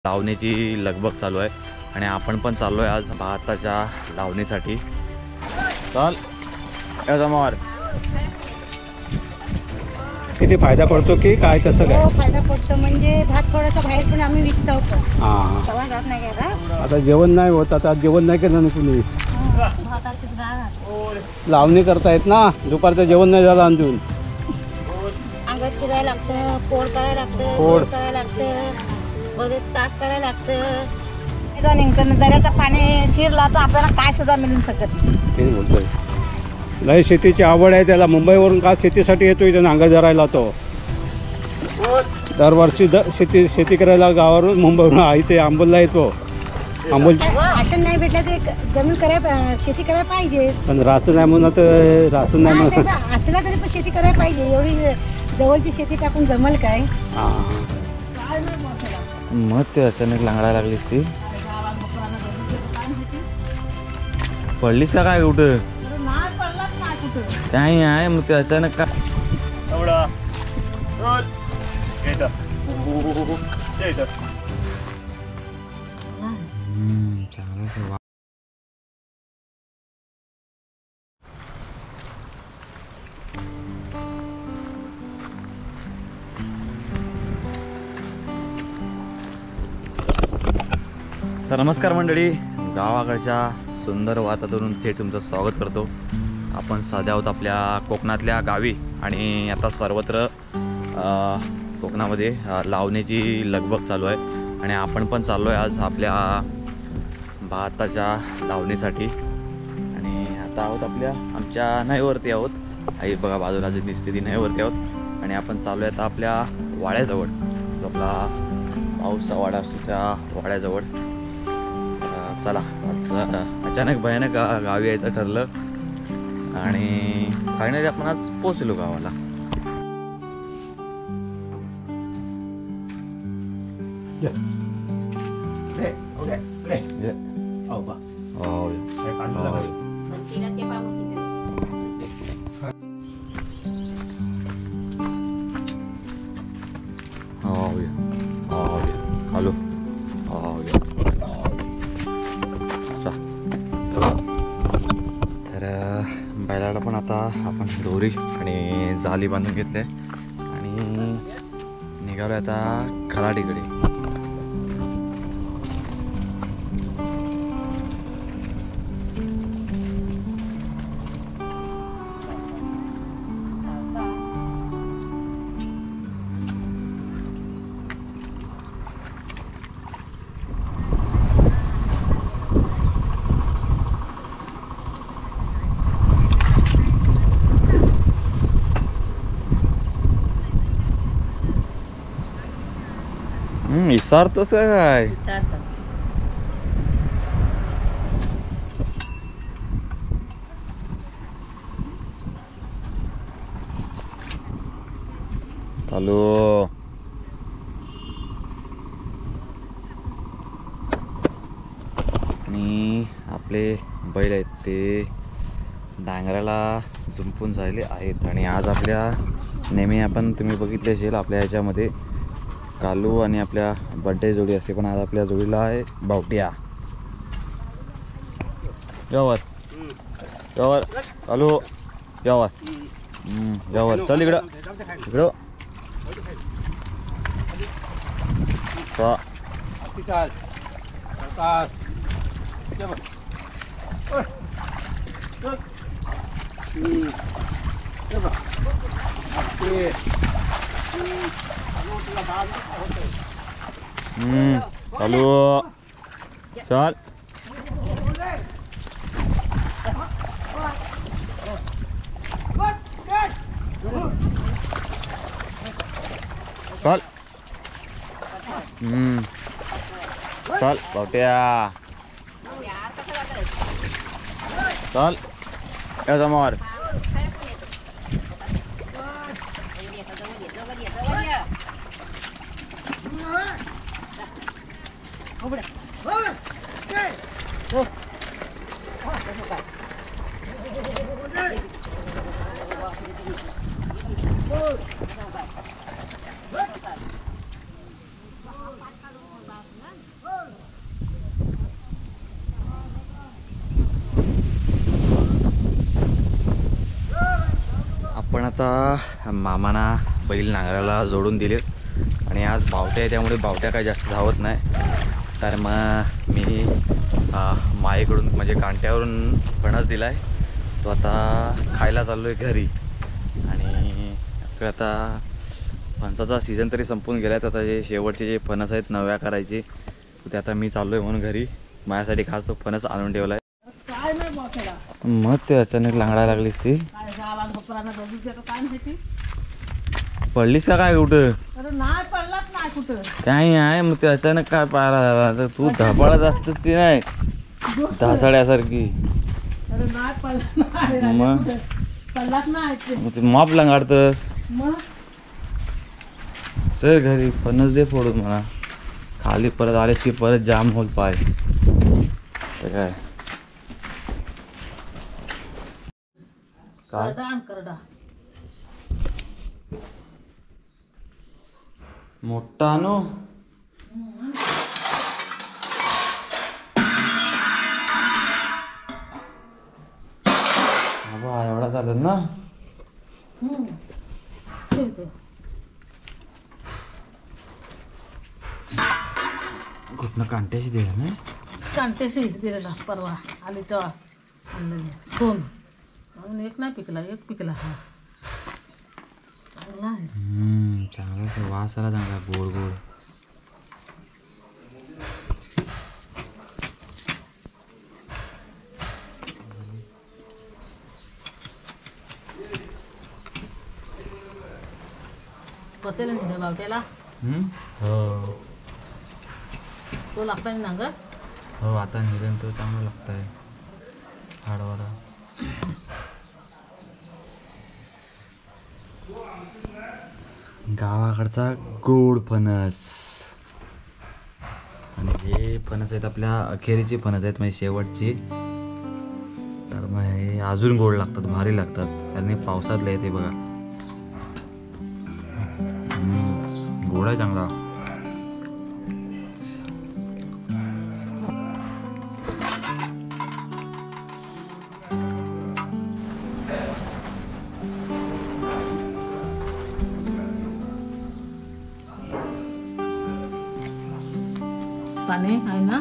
लावणीची लगबग चालू आहे आणि आपण पण चाललोय आज भाताच्या लावणीसाठी। चल समोर किती फायदा पडतो की काय कसं काय? फायदा पडतो म्हणजे भात थोडासा बाहेर पण आम्ही विकतो। हां सवा रात नाही गेला आता जेवण नाही होत, आता जेवण नाही केलं ना कुणी, लावणी करतायत ना, दुपारचं जेवण नाही झालं अजून। अंगात फिरायला लागतं, पोळ करायला लागतं, पोळ करायला लागतं, परत ताक करायला लागतं। निघतं दऱ्याचं पाणी शिरला तर आपल्याला काय सुद्धा मिळू शकत नाही। ते बोलतोय लय शेतीची आवड आहे त्याला, मुंबईवरून का शेतीसाठी येतोय त्यानं अंगा धरायला। तो दरवर्षी शेती करायला गावावरून मुंबईवरून इथे अंबोलला येतो। अंबोल भाषण नाही भेटलं ते जमीन करायला शेती करायला पाहिजे, पण राहतं नाही म्हणून राहतं नाही म्हणून असला तरी पण शेती करायला पाहिजे। एवढी जवळची शेती टाकून जमल काय? मग ते अचानक लांगडा लागलीस ती पडलीस का काय कुठं? काही आहे मग ते अचानक का तर नमस्कार मंडळी, गावाकडच्या सुंदर वातावरण थेट तुमचं स्वागत करतो। आपण सध्या आहोत आपल्या कोकणातल्या गावी आणि आता सर्वत्र कोकणामध्ये लावणीची लगबग चालू आहे आणि आपण पण चाललो आहे आज आपल्या भाताच्या लावणीसाठी। आणि आता आहोत आमच्या नईवरती आहोत, आई बघा बाजूला जी दिसते ती नईवरती आहोत आणि आपण चाललो आहे आता आपल्या वाड्याजवळ, जो आपला पाऊसचा वाडा असतो त्या वाड्याजवळ। चला आज अचानक भयानक गावी यायचं ठरलं आणि फायनली आपण आज पोचलो गावाला। हॅलो तर बैलाला पण आता आपण दोरी आणि जाली बांधून घेतले आणि निघालो आता खराडीकडे। इसारतोस काय? हॅलो आणि आपले बैल आहेत ते डांगराला झुंपून झालेले आहेत आणि आज आपल्या नेहमी आपण तुम्ही बघितले असेल आपल्या ह्याच्यामध्ये कालू आणि आपल्या बड्डे जोडी असते, पण आज आपल्या जोडीला आहे बावट्या। यावर यावर कालू यावर यावर चल इकडं इकडं चालू चल चल चल बावट्या चल या समोर आता मामाना बैल नांगराला जोडून दिलेत आणि आज बावट्या आहे त्यामुळे बावट्या काही जास्त धावत नाही. तर मग मी माईकडून म्हणजे कांट्यावरून फणस दिला आहे, तो आता खायला चाललो आहे घरी. आणि आता फणसाचा सीझन तरी संपून गेला आहे. आता जे शेवटचे जे फणस आहेत नव्या करायचे ते आता मी चाललो आहे म्हणून घरी माझ्यासाठी खास तो फणस आणून ठेवला आहे. मग ते अचानक लांगडायला लागलीस ती पडलीस का काय कुठं? काही आहे मग ते अचानक काय पाहायला तर तू धपाळत असत ती नाही धासाड्यासारखी. मग ते माप लांगाडतस. चल घरी फणस दे फोडून मला. खाली परत आले की परत जाम होल पाय काय. मोठा आणू बाबा एवढा चालेल ना. कुठनं कांट्याशी दिला ना. कांट्याशी दिलेला परवा आली तेव्हा आणलेले 2 अजून एक नाही पिकला, एक पिकला. हा चांगला आहे. चांगला वास आला चांगला गोड गोड. बसेल म्हणजे बावट्याला हो तो लागता नांगर. हो आता निरण तो चांगला लागतंय हाडवाडा. गावाकडचा गोड फणस. आणि हे फणस आहेत आपल्या अखेरीची फणस आहेत म्हणजे शेवटची. तर मग हे अजून गोड लागतात, भारी लागतात कारण हे पावसातले आहे ते बघा. गोड आहे चांगला. पाणी आहे ना.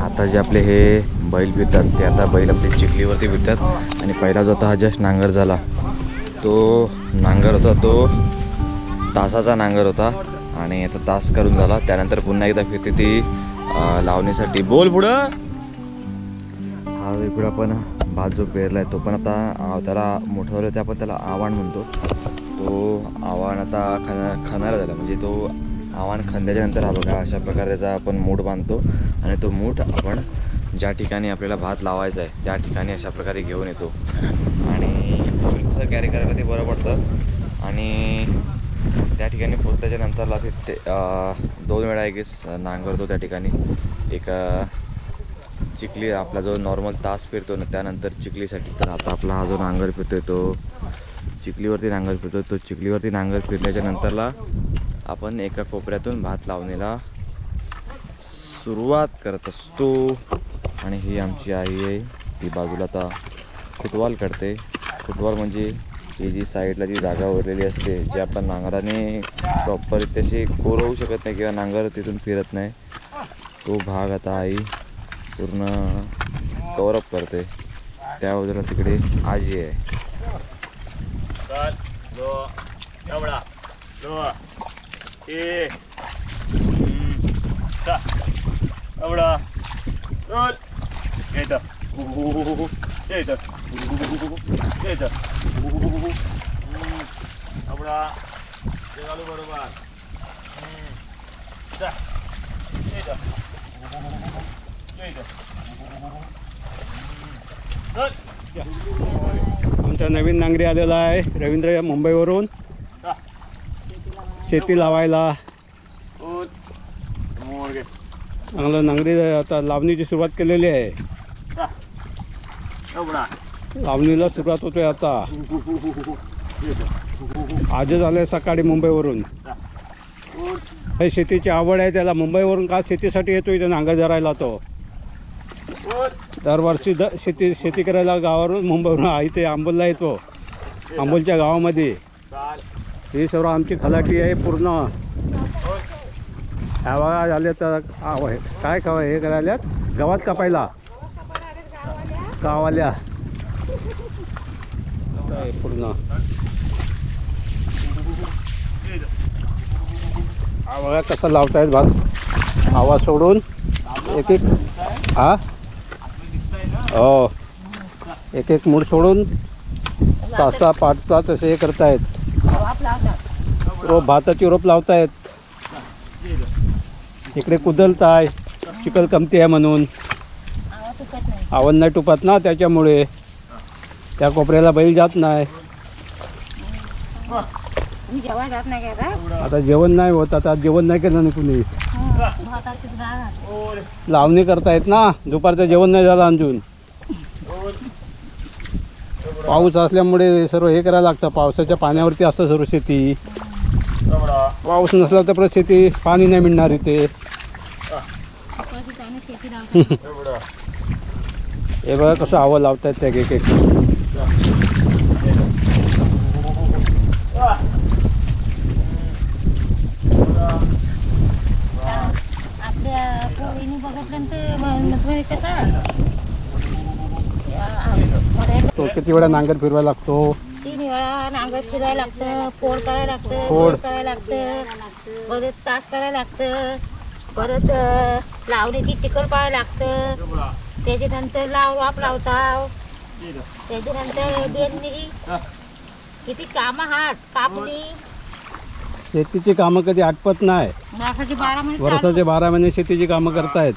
आता जे आपले हे बैल फिरतात ते आता बैल आपले चिखलीवरती फिरतात. आणि पहिला जो आता हा जस्ट नांगर झाला तो नांगर होता तो तासाचा नांगर होता आणि आता तास करून झाला. त्यानंतर पुन्हा एकदा फिरते ती लावणीसाठी. बोल पुढं. हा इकडं आपण भात जो पेरला आहे तो पण आता त्याला मोठं झालं ते आपण त्याला आव्हान म्हणतो. तो आव्हान आता खणायला झाला म्हणजे तो आव्हान खंद्याच्या नंतर हा बघा अशा प्रकारे त्याचा आपण मूठ बांधतो आणि तो मूठ आपण ज्या ठिकाणी आपल्याला भात लावायचा आहे त्या ठिकाणी अशा प्रकारे घेऊन येतो. आणि कसं कॅरी करायला ते बरं पडतं. आणि त्या ठिकाणी पोचल्याच्या नंतरला ते 2 वेळा एक नांगरतो त्या ठिकाणी. एक चिखली आपला जो नॉर्मल तास फिरतो ना त्यानंतर चिखलीसाठी. तर आता आपला हा जो नांगर फिरतोय तो चिखलीवरती नांगर फिरतो. तो चिखलीवरती नांगर फिरल्याच्या नंतरला आपण एका कोपऱ्यातून भात लावणीला सुरुवात करत असतो. आणि ही आमची आई आहे ती बाजूला आता फुटबॉल करते. फुटबॉल म्हणजे ही जी साईडला जी जागा उरलेली असते जी आपण नांगराने प्रॉपर तशी कोरवू शकत नाही किंवा नांगर तिथून फिरत नाही तो भाग आता आई पूर्ण कव्हरअप करते. त्या बाजूला तिकडे आजी आहे. बरोबर आमचा नवीन नांगरी आलेला आहे रवींद्र मुंबईवरून शेती लावायला. चांगलं नांगरी आता लावणीची सुरुवात केलेली आहे. लावणीला सुरुवात होतोय आता. आजच आले सकाळी मुंबईवरून. शेतीची आवड आहे त्याला. मुंबईवरून का शेतीसाठी येतो इथे नांगर धरायला. तो दरवर्षी शेती करायला गावावरून मुंबईवरून इथे अंबोलला येतो. अंबोलच्या गावामध्ये ही सर्व आमची खलाटी आहे पूर्ण. ह्या बघा झाले तर काय हे करायला गव्हात कापायला गावाल्या पूर्ण. हा बघा कसं लावतायत भात. आवाज सोडून एक एक हा हो एक एक मूठ सोडून 6-6 5 तसे हे करतायत. भाताची रोप लावतायत. इकडे कुदलताय चिखल कमती आहे म्हणून. आवड नाही टुपत ना त्याच्यामुळे त्या कोपऱ्याला बैल जात नाही. आता जेवण नाही होत. आता जेवण नाही केलं ना कुणी. लावणी करतायत ना. दुपारचं जेवण नाही झालं अजून. पाऊस असल्यामुळे सर्व हे करायला लागतं. पावसाच्या पाण्यावरती असतं सर्व शेती. पाऊस नसला तर परत शेती पाणी नाही मिळणार इथे. हे बघा कसं आवड लावतायत त्या एक एक. आपल्या पोरीने बघितल्यानंतर कसं तो किती वेळा नांगर फिरवायला लागतो. 3 वेळा नांगर फिरायला लागतं. फोड करायला लागतं. फोड करायला लागतं. परत ताक करायला लागतं. परत लावणीची चिखल पाहायला लागतं. त्याच्यानंतर वाप लावताव. त्याच्यानंतर बेंदी किती कामं हात. कापणी शेतीची कामं कधी आटपत नाही. वर्षाची 12 महिने वर्षाचे 12 महिने शेतीची कामं करतायत.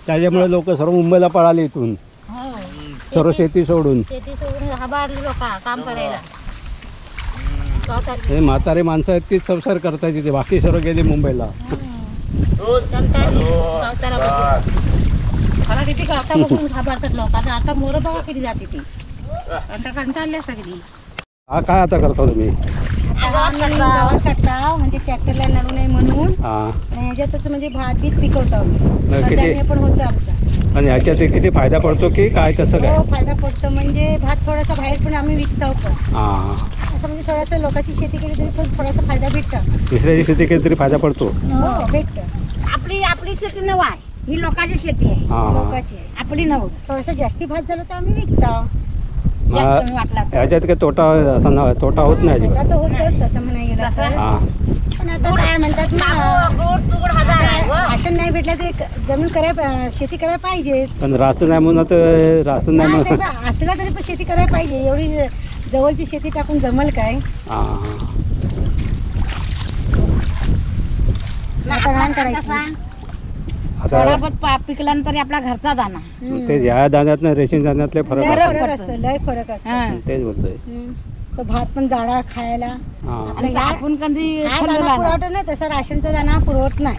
त्याच्यामुळे लोक सर्व मुंबईला पळाले इथून. सर्व शेती सोडून. शेती सोडून हबारली लोक काम करायला. हे म्हातारे माणसं आहेत तीच संसार करतायत तिथे. बाकी सर्व गेले मुंबईला. खरं किती गावता बघून घाबरतात लोक. आता मोरं बघा किती जाते ती. आता कंटाळल्या सगळी. हा काय आता करता तुम्ही. गावात काढता म्हणजे ट्रॅक्टरला लढू नये म्हणून. आणि ह्याच्यातच म्हणजे भात बीत पिकवतो. किती पण होतं आमचं. आणि ह्याच्यात किती फायदा पडतो की काय कसं काय. हो फायदा पडतो. म्हणजे भात थोडासा बाहेर पण आम्ही विकतो पण. असं म्हणजे थोडंसं लोकांची शेती केली तरी पण थोडासा फायदा भेटतो. दुसऱ्याची शेती केली तरी फायदा पडतो. हो भेटतं. आपली शेती नव आहे. ही लोकांची शेती आहे. लोकांची आपली नव. थोडंसं जास्ती भात झालं तर आम्ही विकतो. ह्याच्यात काही तोटा असा ना तोटा होत नाही अजिबात. आता होतं तसं म्हणा गेलं तर. पण आता काय म्हणतात ना राशन नाही भेटलं तर जमीन करायला शेती करायला पाहिजे. पण रास्त नाही म्हणून तर रास्त नाही म्हणून असला तरी पण शेती करायला पाहिजे. एवढी जवळची शेती टाकून जमल काय. आता घाण काढायची. आता पिकल्यानंतर आपला घरचा दाना. ते ह्या दाण्यात ना रेशन दाण्यातले फरक असतो. लय फरक असतो. तेच बोलतोय. तो भात पण जाडा खायला. आपण कधी पुरवठा नाही तसा राशनचा दाना पुरवत नाही.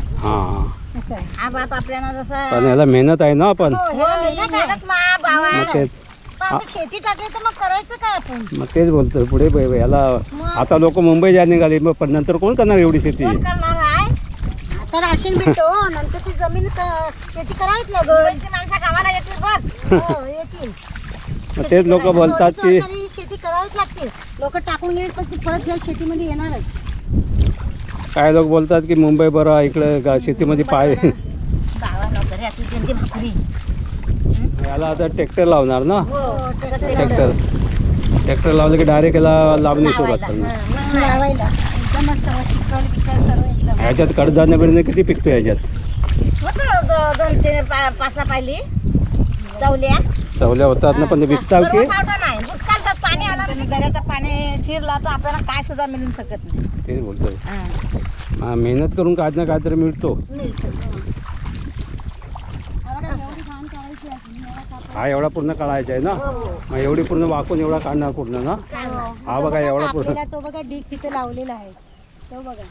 असं आहे. हा बाप आपल्याला जसं पण याला मेहनत आहे ना. आपण तेच शेती टाकली तर मग करायचं काय आपण. मग तेच बोलतोय पुढे याला. आता लोक मुंबई जायला निघाली. मग पण नंतर कोण करणार एवढी शेती. आता राशन भेटतो. नंतर ती जमीन शेती करावीच लागेल. माणसं गावाला येतील बघ. येतील. तेच लोक बोलतात की शेती करावीच लागते. लोक टाकून गेले पण ती परत या शेतीमध्ये येणारच. काय लोक बोलतात की मुंबई बरं इकडे शेतीमध्ये पाय. याला आता ट्रॅक्टर लावणार ना. ट्रॅक्टर लावलं की डायरेक्ट याला लावणी सुरुवात करणार. ह्याच्यात कडधान्य बिरणे किती पिकतो ह्याच्यात. 2-5 पाहिली चवल्या होतात ना. पण विकतात की पाणी आलं दर्याचं पाणी शिरला तर आपल्याला काय सुद्धा मिळू शकत नाही. तेच बोलतोय. मेहनत करून काय ना काहीतरी मिळतो. हा एवढा पूर्ण काढायचा आहे ना. मग एवढी पूर्ण वाकून एवढा काढणार पूर्ण ना. हा बघा एवढा पूर्ण. आपल्याला तो बघा ढीक तिथे लावलेला आहे तो बघा.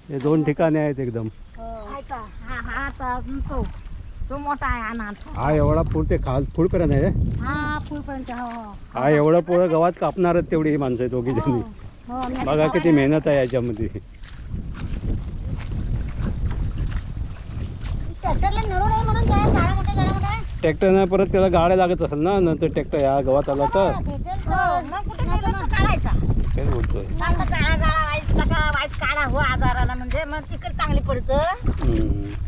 हे 2 ठिकाणी आहेत एकदम. आहे का? हा हा आता तो मोठा आहे. हा नाथ. हा एवढा पूर ते खाल फुलपर्यंत आहे. हा फुलपर्यंत. हो हा एवढं पुढं गव्हात कापणारच तेवढी ही माणसं दोघी जणी. हो मी बघा किती मेहनत आहे याच्यामध्ये. ट्रॅक्टरला नळू नाही म्हणून काय गाड्या मोठ्या ट्रॅक्टरनं परत त्याला गाड्या लागत असेल ना नंतर ट्रॅक्टर या गव्हात आला तर. मग कुठे नेलं तर काढायचा. तेच बोलतोय. चांगला गाळा वाईट काढा हो आजाराला म्हणजे मग तिकडे चांगली पडतं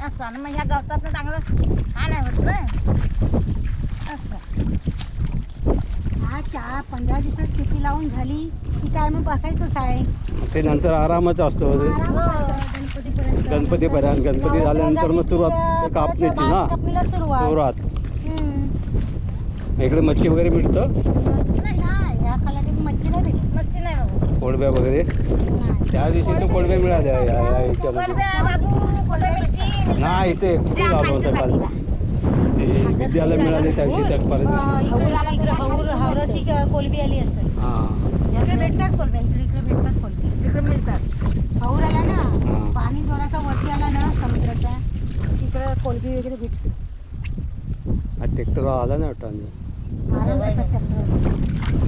असं. आणि मग ह्या गवतात चांगलं हा नाही होत ना असं. हा 4-15 दिवसात शेती लावून झाली की काय मग बसायचंच आहे. ते नंतर आरामच असतो गणपतीपर्यंत. गणपती झाल्यानंतर मग सुरुवात कापणीची ना. कापणीला सुरुवात. इकडे मच्छी वगैरे मिळतं. नाही ह्या खाल्यात मच्छी नाही भेटत. मच्छी नाही बाबू. कोळंब्या वगैरे त्या दिवशी तो कोळंब्या मिळाल्या याच्यामध्ये. नाही इथे कुठे झालं होतं काल ते विद्याला मिळाले त्या दिवशी त्या हावराची कोलबी आली असेल. हां इकडे भेटतात कोलब्या. इकडे भेटतात कोलबी. तिकडे मिळतात. हाऊर आला ना पाणी जोराचा वरती आला ना समुद्राचा तिकडे कोलबी वगैरे भेटते. हा ट्रॅक्टर आला ना वाटतं. महाराज ट्रॅक्टर